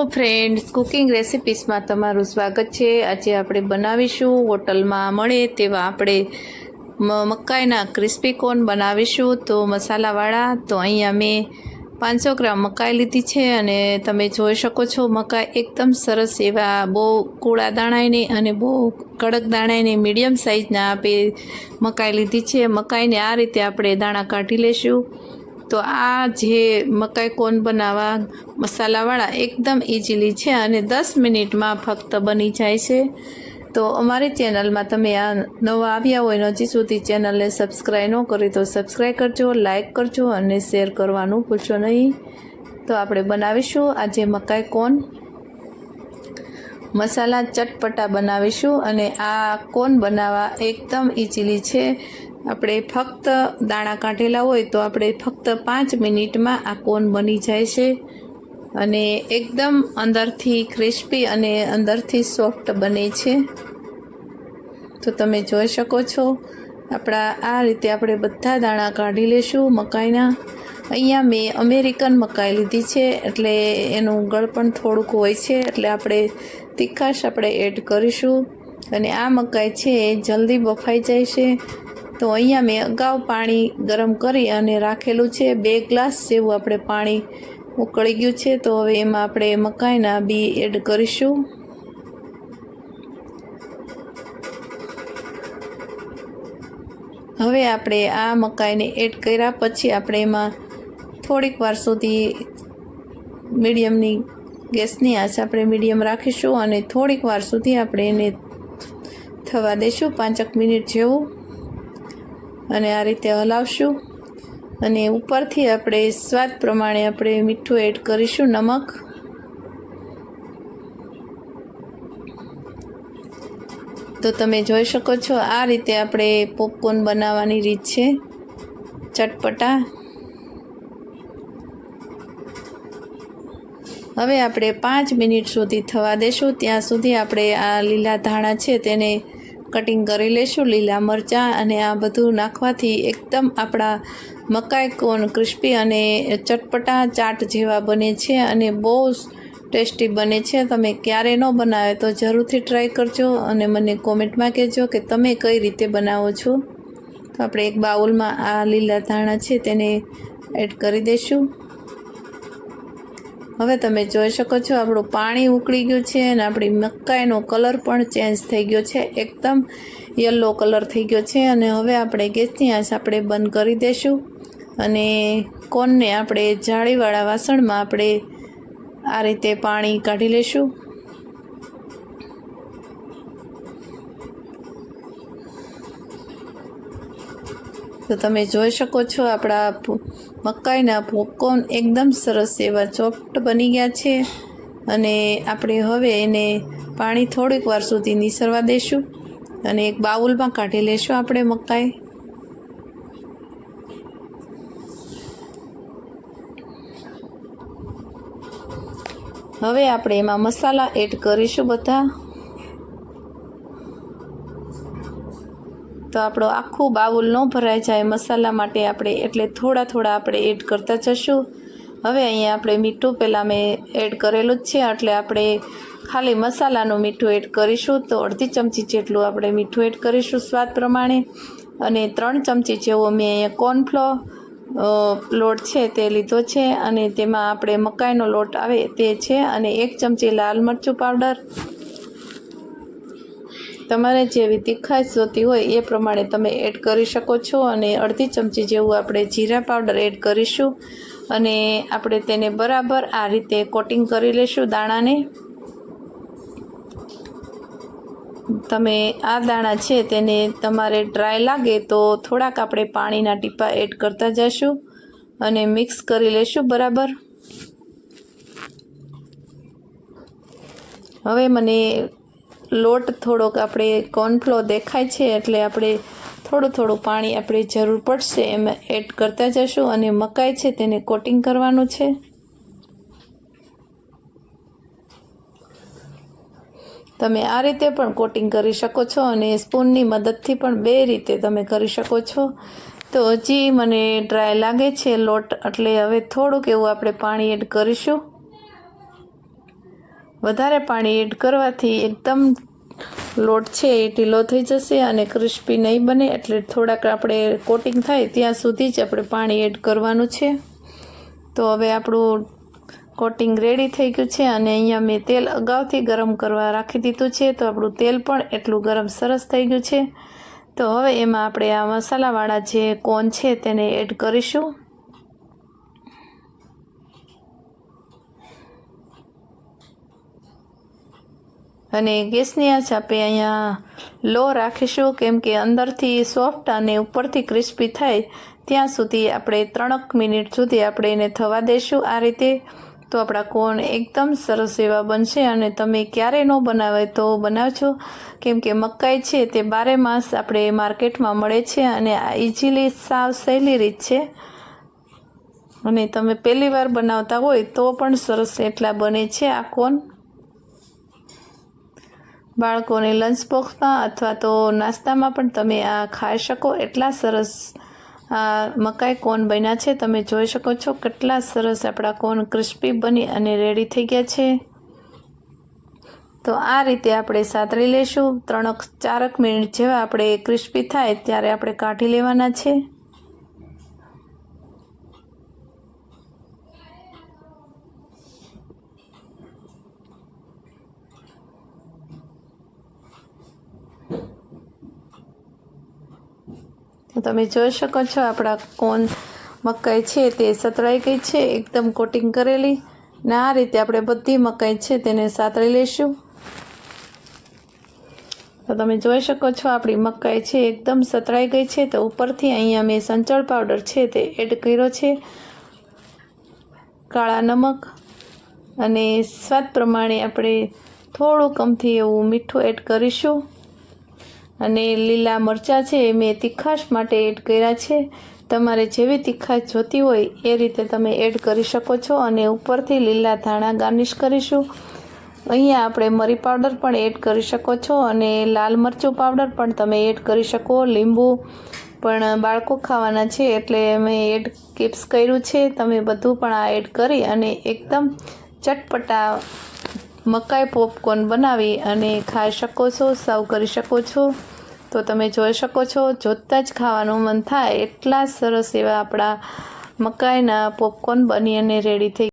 Friends, cooking રેસિપીસમાં તમારું સ્વાગત છે। આજે આપણે બનાવીશું હોટલમાં મળે તેવા આપણે મકાઈના ક્રિસ્પી કોર્ન બનાવીશું, તો મસાલાવાળા। તો અહીંયા મેં 500 ગ્રામ મકાઈ લીધી છે અને તમે જોઈ શકો છો મકાઈ એકદમ સરસ એવા, બહુ કૂળા દાણાય નહીં અને બહુ કડક દાણાય નહીં, મીડિયમ સાઇઝના આપે મકાઈ લીધી છે। મકાઈને આ રીતે આપણે દાણા કાઢી લેશું। તો આ જે મકાઈ કોર્ન બનાવવા મસાલાવાળા એકદમ ઇઝીલી છે અને 10 મિનિટમાં ફક્ત બની જાય છે। તો અમારી ચેનલમાં તમે આ નવા આવ્યા હોય, હજી સુધી ચેનલને સબસ્ક્રાઈબ ન કરી તો સબસ્ક્રાઈબ કરજો, લાઈક કરજો અને શેર કરવાનું ભૂલશો નહીં। તો આપણે બનાવીશું આજે મકાઈ કોર્ન મસાલા ચટપટા બનાવીશું અને આ કોર્ન બનાવવા એકદમ ઇઝીલી છે। આપણે ફક્ત દાણા કાઢેલા હોય તો આપણે ફક્ત 5 મિનિટમાં આ કોર્ન બની જાય છે અને એકદમ અંદરથી ક્રિસ્પી અને અંદરથી સોફ્ટ બને છે। તો તમે જોઈ શકો છો આપણા આ રીતે આપણે બધા દાણા કાઢી લેશું મકાઈના। અહીંયા મેં અમેરિકન મકાઈ લીધી છે એટલે એનું ગળપણ થોડુંક હોય છે, એટલે આપણે તીખાશ આપણે એડ કરીશું અને આ મકાઈ છે એ જલ્દી બફાઈ જાય છે। તો અહીંયા મેં અગાઉ પાણી ગરમ કરી અને રાખેલું છે, 2 ગ્લાસ જેવું આપણે પાણી ઉકળી ગયું છે। તો હવે એમાં આપણે મકાઈના બી એડ કરીશું। હવે આપણે આ મકાઈને એડ કર્યા પછી આપણે એમાં થોડીક વાર સુધી મીડિયમની ગેસની આંચ આપણે મીડિયમ રાખીશું અને થોડીક વાર સુધી આપણે એને થવા દઈશું, 5 મિનિટ જેવું, અને આ રીતે હલાવશું અને ઉપરથી આપણે સ્વાદ પ્રમાણે આપણે મીઠું એડ કરીશું, નમક। તો તમે જોઈ શકો છો આ રીતે આપણે પોપકોર્ન બનાવવાની રીત છે ચટપટા। હવે આપણે 5 મિનિટ સુધી થવા દેશું, ત્યાં સુધી આપણે આ લીલા ધાણા છે તેને કટિંગ કરી લેશું, લીલા મરચાં, અને આ બધું નાખવાથી એકદમ આપણા મકાઈ કોર્ન ક્રિસ્પી અને ચટપટા ચાટ જેવા બને છે અને બહુ ટેસ્ટી બને છે। તમે ક્યારે ન બનાવે તો જરૂરથી ટ્રાય કરજો અને મને કોમેન્ટમાં કહેજો કે તમે કઈ રીતે બનાવો છો। તો આપણે એક બાઉલમાં આ લીલા ધાણા છે તેને એડ કરી દઈશું। હવે તમે જોઈ શકો છો આપણું પાણી ઉકળી ગયું છે અને આપણી મકાઈનો કલર પણ ચેન્જ થઈ ગયો છે, એકદમ યલો કલર થઈ ગયો છે। અને હવે આપણે ગેસની આંચ આપણે બંધ કરી દઈશું અને કોર્નને આપણે જાળીવાળા વાસણમાં આપણે આ રીતે પાણી કાઢી લઈશું। તો તમે જોઈ શકો છો આપણા મકાઈના પોપકોર્ન એકદમ સરસ એવા સોફ્ટ બની ગયા છે અને આપણે હવે એને પાણી થોડીક વાર સુધી નિસરવા દઈશું અને એક બાઉલમાં કાઢી લઈશું આપણે મકાઈ। હવે આપણે એમાં મસાલા એડ કરીશું બધા। તો આપણો આખું બાઉલ ન ભરાઈ જાય મસાલા માટે આપણે, એટલે થોડા થોડા આપણે એડ કરતા જશું। હવે અહીંયા આપણે મીઠું પહેલાં મેં એડ કરેલું જ છે, એટલે આપણે ખાલી મસાલાનું મીઠું એડ કરીશું। તો અડધી ચમચી જેટલું આપણે મીઠું એડ કરીશું સ્વાદ પ્રમાણે, અને 3 ચમચી જેવો મેં અહીંયા કોર્નફ્લોર લોટ છે તે લીધો છે અને તેમાં આપણે મકાઈનો લોટ આવે તે છે, અને 1 ચમચી લાલ મરચું પાવડર। તમારે જેવી તીખાશ જોતી હોય એ પ્રમાણે તમે એડ કરી શકો છો, અને અડધી ચમચી જેવું આપણે જીરા પાવડર એડ કરીશું અને આપણે તેને બરાબર આ રીતે કોટિંગ કરી લઈશું દાણાને। તમે આ દાણા છે તેને તમારે ડ્રાય લાગે તો થોડાક આપણે પાણીના ટીપા એડ કરતા જઈશું અને મિક્સ કરી લઈશું બરાબર। હવે મને લોટ થોડોક આપણે કોર્નફ્લોર દેખાય છે એટલે આપણે થોડું થોડું પાણી આપણે જરૂર પડશે એમાં એડ કરતા જઈશું અને મકાઈ છે તેને કોટિંગ કરવાનું છે। તમે આ રીતે પણ કોટિંગ કરી શકો છો અને સ્પૂનની મદદથી પણ 2 રીતે તમે કરી શકો છો। તો હજી મને ડ્રાય લાગે છે લોટ, એટલે હવે થોડુંક એવું આપણે પાણી એડ કરીશું। વધારે પાણી એડ કરવાથી એકદમ લોટ છે એ ઢીલો થઈ જશે અને ક્રિસ્પી નહીં બને, એટલે થોડાક આપણે કોટિંગ થાય ત્યાં સુધી જ આપણે પાણી એડ કરવાનું છે. તો હવે આપણું કોટિંગ રેડી થઈ ગયું છે અને અહીંયા મેં તેલ અગાઉથી ગરમ કરવા રાખી દીધું છે. તો આપણું તેલ પણ એટલું ગરમ સરસ થઈ ગયું છે. તો હવે એમાં આપણે આ મસાલાવાળા જે કોન છે તેને એડ કરીશું. અને ગેસની આંચ આપણે અહીંયા લો રાખીશું, કેમ કે અંદરથી સોફ્ટ અને ઉપરથી ક્રિસ્પી થાય ત્યાં સુધી આપણે 3 મિનિટ સુધી આપણે એને થવા દઈશું આ રીતે. તો આપણા કોન એકદમ સરસ એવા બનશે અને તમે ક્યારે ન બનાવે તો બનાવજો, કેમ કે મકાઈ છે તે 12 માસ આપણે માર્કેટમાં મળે છે અને આ ઇઝીલી સાવ સહેલી રીત છે. અને તમે પહેલી વાર બનાવતા હોય તો પણ સરસ એટલા બને છે આ કોન. બાળકોને લંચ બોક્સમાં અથવા તો નાસ્તામાં પણ તમે આ ખાઈ શકો એટલા સરસ આ મકાઈ કોન બન્યા છે. તમે જોઈ શકો છો કેટલા સરસ આપણા કોન ક્રિસ્પી બની અને રેડી થઈ ગયા છે. તો આ રીતે આપણે સાતળી લઈશું. 3-4 મિનિટ જેવા આપણે ક્રિસ્પી થાય ત્યારે આપણે કાઢી લેવાના છે. તમે જોઈ શકો છો આપણા કોન મકાઈ છે તે સતળાઈ ગઈ છે, એકદમ કોટિંગ કરેલી. ને આ રીતે આપણે બધી મકાઈ છે તેને સાતળી લઈશું. તો તમે જોઈ શકો છો આપણી મકાઈ છે એકદમ સતળાઈ ગઈ છે. તો ઉપરથી અહીંયા મેં સંચળ પાવડર છે તે એડ કર્યો છે, કાળા નમક અને સ્વાદ પ્રમાણે આપણે થોડુંક અમથી એવું મીઠું એડ કરીશું. અને લીલા મરચાં છે એ મેં તીખાશ માટે એડ કર્યા છે. તમારે જેવી તીખાશ જોતી હોય એ રીતે તમે એડ કરી શકો છો. અને ઉપરથી લીલા ધાણા ગાર્નિશ કરીશું. અહીંયા આપણે મરી પાવડર પણ એડ કરી શકો છો અને લાલ મરચું પાવડર પણ તમે એડ કરી શકો. લીંબુ પણ બાળકો ખાવાના છે એટલે મેં એડ કિપ્સ કર્યું છે. તમે બધું પણ આ એડ કરી અને એકદમ ચટપટા મકાઈ પોપકોર્ન બનાવી અને ખાઈ શકો છો, સર્વ કરી શકો છો. તો તમે જોઈ શકો છો જોતાં જ ખાવાનું મન થાય એટલા સરસ એવા આપણા મકાઈના પોપકોર્ન બની અને રેડી થઈ